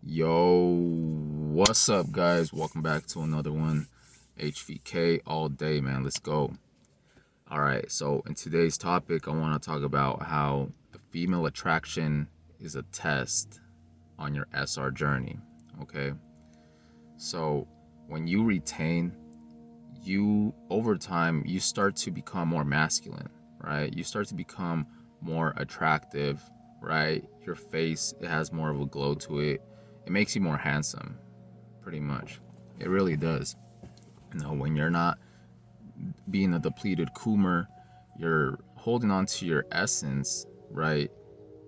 Yo, what's up, guys? Welcome back to another one. HVK all day, man. Let's go. All right, so in today's topic, I want to talk about how the female attraction is a test on your SR journey. Okay, so when you retain, you over time, you start to become more masculine, right? You start to become more attractive, right? Your face, it has more of a glow to it. It makes you more handsome, pretty much. It really does. When you're not being a depleted coomer, you're holding on to your essence, right?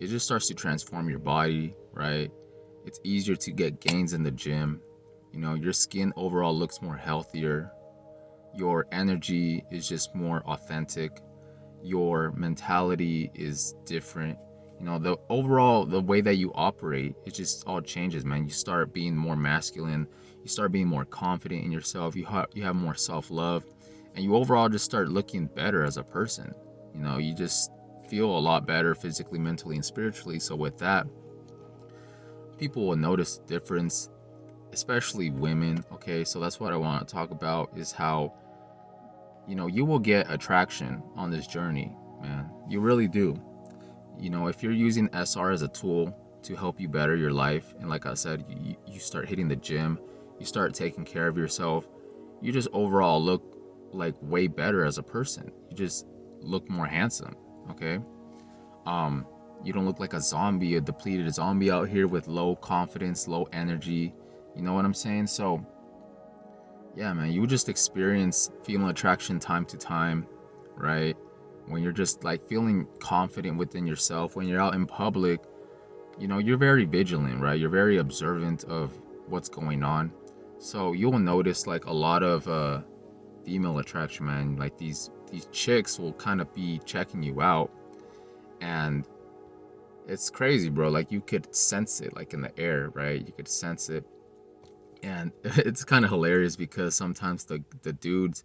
It just starts to transform your body, right? It's easier to get gains in the gym. Your skin overall looks more healthier. Your energy is just more authentic. Your mentality is different. The way that you operate, it just all changes, man. You start being more masculine. You start being more confident in yourself. You have more self-love, and you overall just start looking better as a person. You just feel a lot better physically, mentally, and spiritually. So with that, people will notice the difference, especially women. Okay, so that's what I want to talk about is how you will get attraction on this journey, man. You really do. If you're using SR as a tool to help you better your life, and like I said, you start hitting the gym, you start taking care of yourself, you just overall look like way better as a person. You just look more handsome, okay? Um, you don't look like a zombie, a depleted zombie out here with low confidence, low energy. You know what I'm saying? So, yeah, man, you just experience female attraction time to time, right? When you're just like feeling confident within yourself, when you're out in public, you're very vigilant, right? You're very observant of what's going on. So you'll notice like a lot of female attraction, man. Like these chicks will kind of be checking you out, and it's crazy, bro. Like you could sense it, like in the air, right? You could sense it, and it's kind of hilarious because sometimes the dudes,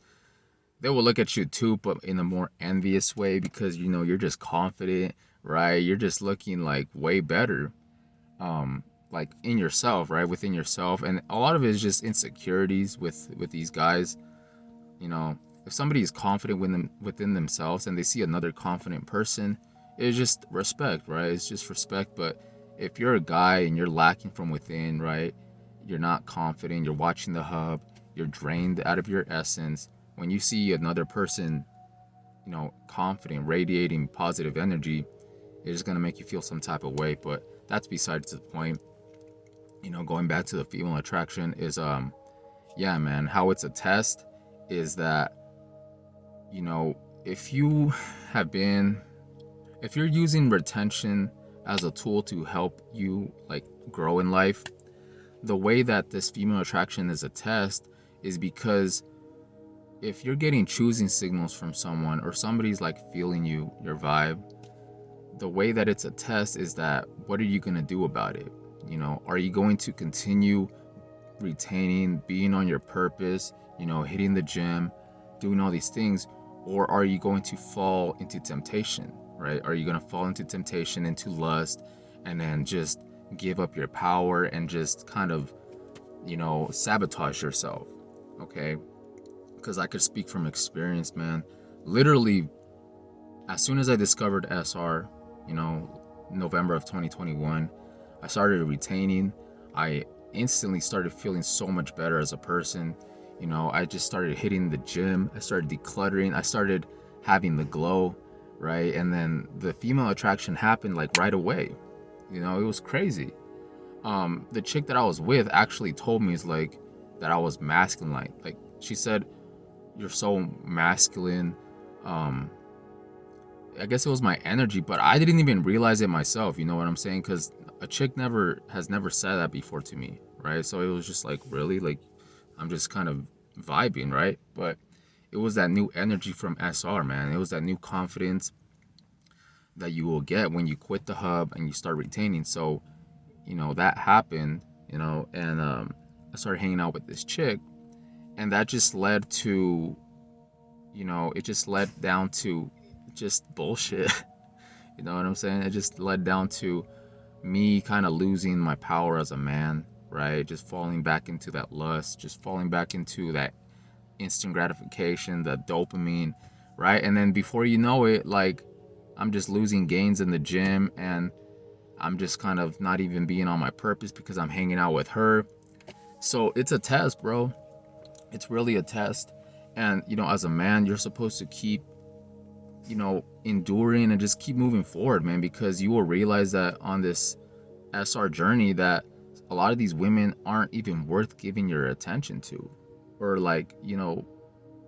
they will look at you too, but in a more envious way because you're just confident, right? You're just looking like way better, like in yourself, right? Within yourself, and a lot of it is just insecurities with these guys. If somebody is confident within themselves and they see another confident person, it's just respect, right? It's just respect. But if you're a guy and you're lacking from within, right? You're not confident. You're watching the hub. You're drained out of your essence. When you see another person, confident, radiating positive energy, it's gonna make you feel some type of way. But that's besides the point. Going back to the female attraction is yeah, man, how it's a test is that, you know, if you have been if you're using retention as a tool to help you like grow in life, the way that this female attraction is a test is because if you're getting choosing signals from someone or somebody's like feeling your vibe, the way that it's a test is that what are you going to do about it? Are you going to continue retaining, being on your purpose, hitting the gym, doing all these things, or are you going to fall into temptation, right? Are you going to fall into temptation, into lust, and then just give up your power and just kind of, sabotage yourself, okay? Because I could speak from experience, man. Literally, as soon as I discovered SR, November of 2021, I started retaining. I instantly started feeling so much better as a person. I just started hitting the gym. I started decluttering. I started having the glow, right? And then the female attraction happened like right away. It was crazy. The chick that I was with actually told me is like that I was masculine. Like she said, "You're so masculine." Um, I guess it was my energy, but I didn't even realize it myself. You know what I'm saying? Because a chick never said that before to me, right? So it was just like, really, like I'm just kind of vibing, right? But it was that new energy from SR, man. It was that new confidence that you will get when you quit the hub and you start retaining. So that happened, and I started hanging out with this chick, and that just led to, it just led down to just bullshit. You know what I'm saying? It just led down to me kind of losing my power as a man, right? Just falling back into that lust, just falling back into that instant gratification, the dopamine, right? And then before you know it, like I'm just losing gains in the gym, and I'm just kind of not even being on my purpose because I'm hanging out with her. So it's a test, bro. It's really a test. And, as a man, you're supposed to keep, enduring and just keep moving forward, man, because you will realize that on this SR journey that a lot of these women aren't even worth giving your attention to, or like,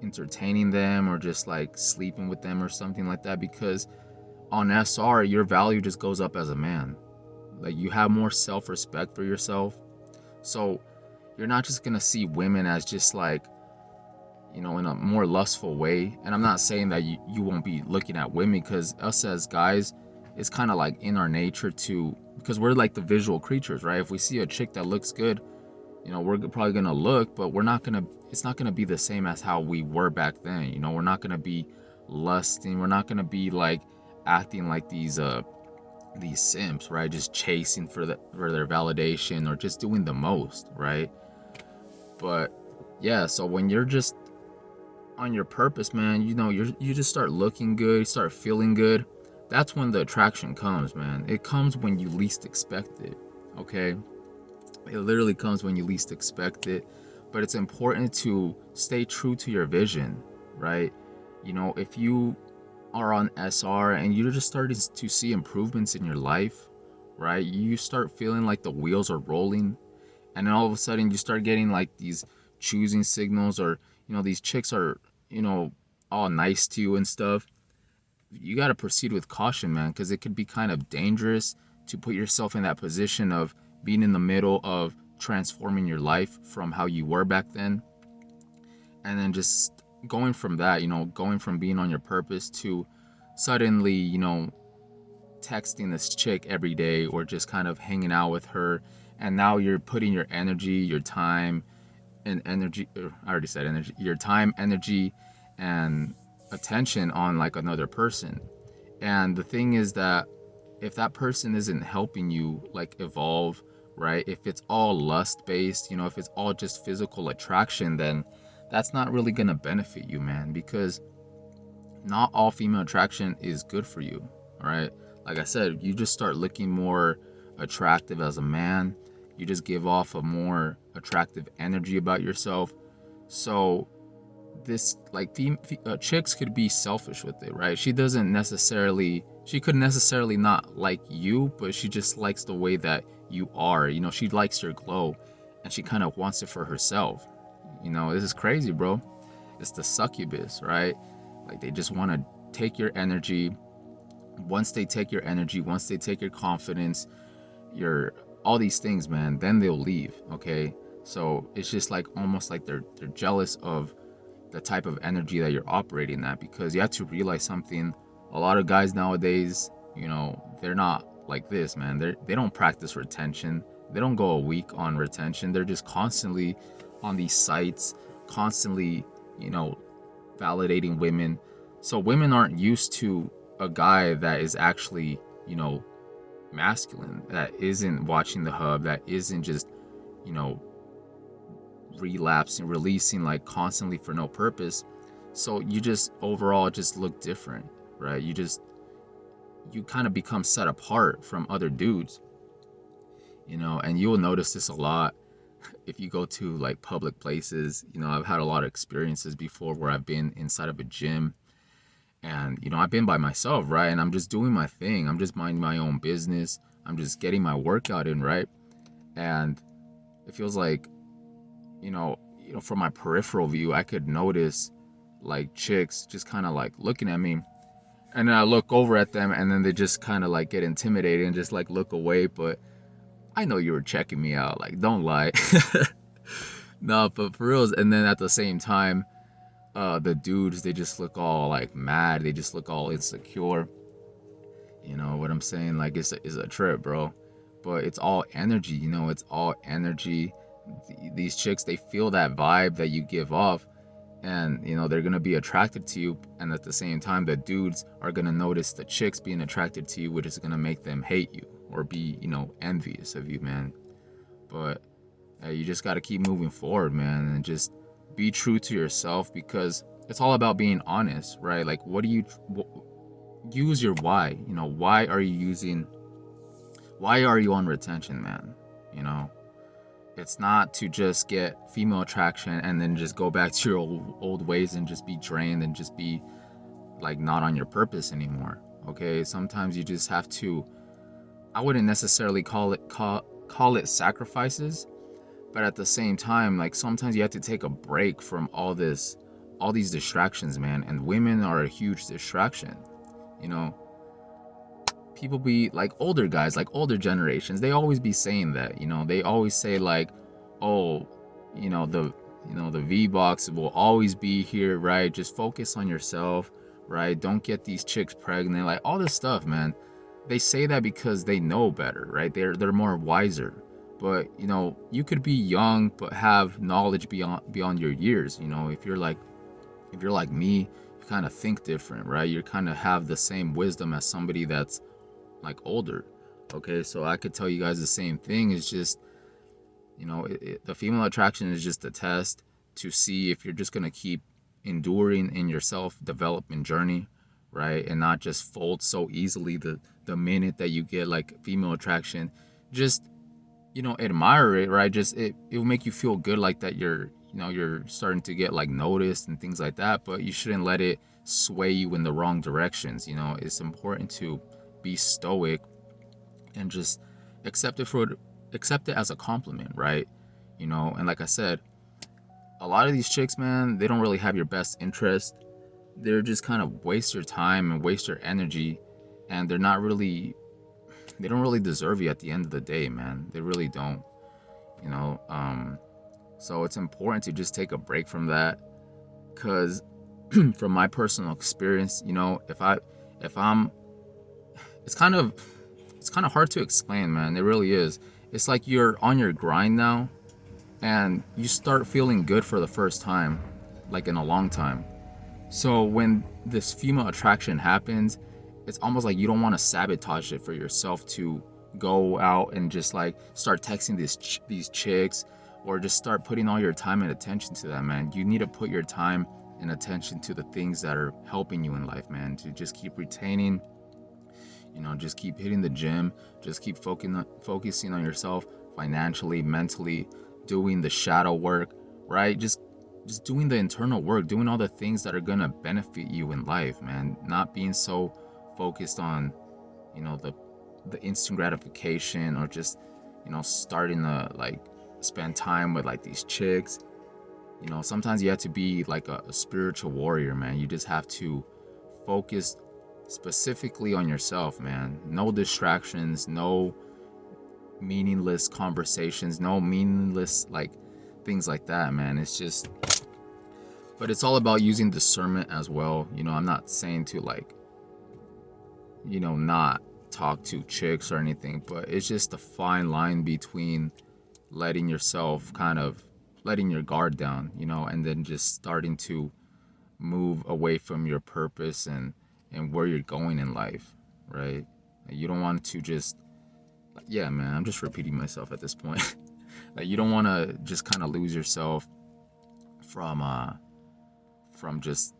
entertaining them, or just like sleeping with them or something like that, because on SR your value just goes up as a man. Like you have more self-respect for yourself. So you're not just gonna see women as just like, in a more lustful way. And I'm not saying that you won't be looking at women, because us as guys, it's kind of like in our nature to, because we're like the visual creatures, right? If we see a chick that looks good, we're probably gonna look, but it's not gonna be the same as how we were back then. We're not gonna be lusting. We're not gonna be like acting like these simps, right? Just chasing for their validation, or just doing the most, right? But yeah, so when you're just on your purpose, man, you just start looking good, you start feeling good. That's when the attraction comes, man. It comes when you least expect it. Okay? It literally comes when you least expect it. But it's important to stay true to your vision, right? If you are on SR and you're just starting to see improvements in your life, right? You start feeling like the wheels are rolling, and then all of a sudden you start getting like these choosing signals, or these chicks are, all nice to you and stuff. You got to proceed with caution, man, because it could be kind of dangerous to put yourself in that position of being in the middle of transforming your life from how you were back then, and then just going from that, going from being on your purpose to suddenly, texting this chick every day, or just kind of hanging out with her. And now you're putting your energy, your time, and energy, I already said energy, your time, energy, and attention on like another person. And the thing is that if that person isn't helping you like evolve, right? If it's all lust based, if it's all just physical attraction, then that's not really gonna benefit you, man, because not all female attraction is good for you. All right. Like I said, you just start looking more attractive as a man. You just give off a more attractive energy about yourself. So this like chicks could be selfish with it, right? She could necessarily not like you, but she just likes the way that you are. She likes your glow, and she kind of wants it for herself. This is crazy, bro. It's the succubus, right? Like they just want to take your energy. Once they take your energy, once they take your confidence, your all these things, man, then they'll leave. Okay. So it's just like almost like they're jealous of the type of energy that you're operating at, because you have to realize something. A lot of guys nowadays, they're not like this, man. They don't practice retention. They don't go a week on retention. They're just constantly on these sites, constantly, validating women. So women aren't used to a guy that is actually, masculine, that isn't watching the hub, that isn't just, you know, relapsing, releasing like constantly for no purpose. So you just overall just look different, right? You kind of become set apart from other dudes, and you'll notice this a lot if you go to like public places. I've had a lot of experiences before where I've been inside of a gym, and I've been by myself, right? And I'm just doing my thing. I'm just minding my own business. I'm just getting my workout in, right? And it feels like, from my peripheral view, I could notice like chicks just kind of like looking at me, and then I look over at them, and then they just kind of like get intimidated and just like look away. But I know you were checking me out, like don't lie. No, but for reals. And then at the same time, the dudes, they just look all like mad. They just look all insecure. You know what I'm saying? Like it's a trip, bro. But it's all energy. It's all energy. These chicks, they feel that vibe that you give off, and they're gonna be attracted to you. And at the same time, the dudes are gonna notice the chicks being attracted to you, which is gonna make them hate you, or be, envious of you, man. But you just got to keep moving forward, man, and just be true to yourself, because it's all about being honest, right? Like, use your why. Why are you on retention, man? You know, it's not to just get female attraction and then just go back to your old ways and just be drained and just be like not on your purpose anymore. Okay, sometimes you just have to, I wouldn't necessarily call it sacrifices, but at the same time, like, sometimes you have to take a break from all these distractions, man. And women are a huge distraction. You know, people be like, older guys, like older generations, they always be saying that. They always say like, oh, the V box will always be here, right? Just focus on yourself, right? Don't get these chicks pregnant, like all this stuff, man. They say that because they know better, right? They're more wiser. But you could be young but have knowledge beyond your years. If you're like me, you kind of think different, right? You kind of have the same wisdom as somebody that's like older. Okay, so I could tell you guys the same thing. It's just, the female attraction is just a test to see if you're just gonna keep enduring in your self development journey, right? And not just fold so easily the minute that you get like female attraction. Just admire it, right? Just it will make you feel good, like that you're starting to get like noticed and things like that. But you shouldn't let it sway you in the wrong directions. It's important to be stoic and just accept it as a compliment, right? And like I said, a lot of these chicks, man, they don't really have your best interest. They're just kind of waste your time and waste your energy, and they don't really deserve you at the end of the day, man. They really don't. you know so it's important to just take a break from that, because from my personal experience, if I'm it's kind of hard to explain, man. It really is. It's like you're on your grind now, and you start feeling good for the first time, like in a long time. So when this female attraction happens, it's almost like you don't want to sabotage it for yourself to go out and just like start texting these chicks, or just start putting all your time and attention to that, man. You need to put your time and attention to the things that are helping you in life, man. To just keep retaining, just keep hitting the gym, just keep focusing on yourself financially, mentally, doing the shadow work, right? Just doing the internal work, doing all the things that are gonna benefit you in life, man. Not being so focused on, the instant gratification, or just, starting to like spend time with like these chicks. Sometimes you have to be like a spiritual warrior, man. You just have to focus specifically on yourself, man. No distractions, no meaningless conversations, no meaningless like things like that, man. But it's all about using discernment as well. I'm not saying to like, not talk to chicks or anything, but it's just a fine line between letting your guard down, and then just starting to move away from your purpose and where you're going in life, right? You don't want to just, yeah, man, I'm just repeating myself at this point. Like, you don't want to just kind of lose yourself from just,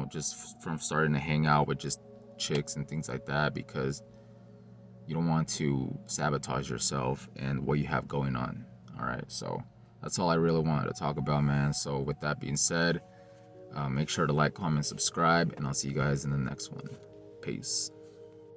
just from starting to hang out with just chicks and things like that, because you don't want to sabotage yourself and what you have going on. All right, so that's all I really wanted to talk about, man. So with that being said, make sure to like, comment, subscribe, and I'll see you guys in the next one. Peace.